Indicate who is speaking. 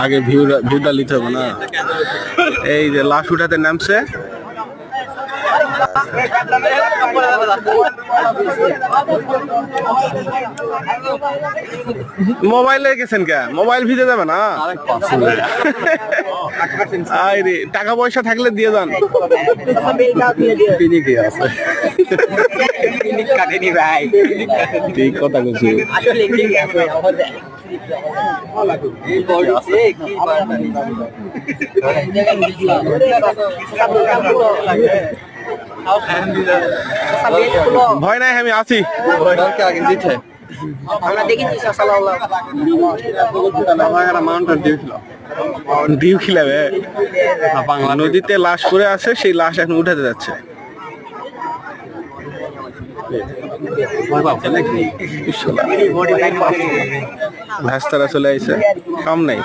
Speaker 1: আগে ভিউটা নিতে হবে না। এই যে লাশ উঠাতে নামছে। মোবাইলে গেছেন কে? মোবাইল ভিজে যাবে না। আরে টাকা পয়সা থাকলে দিয়ে যান। ঠিক কথা বলছি। ভয় নাই, আমি আছি। ডিউ খিলাবে নদীতে লাশ পড়ে আছে, সেই লাশ এখন উঠাতে যাচ্ছে। ভাস্তারা চলে আইছে, কাম নাই।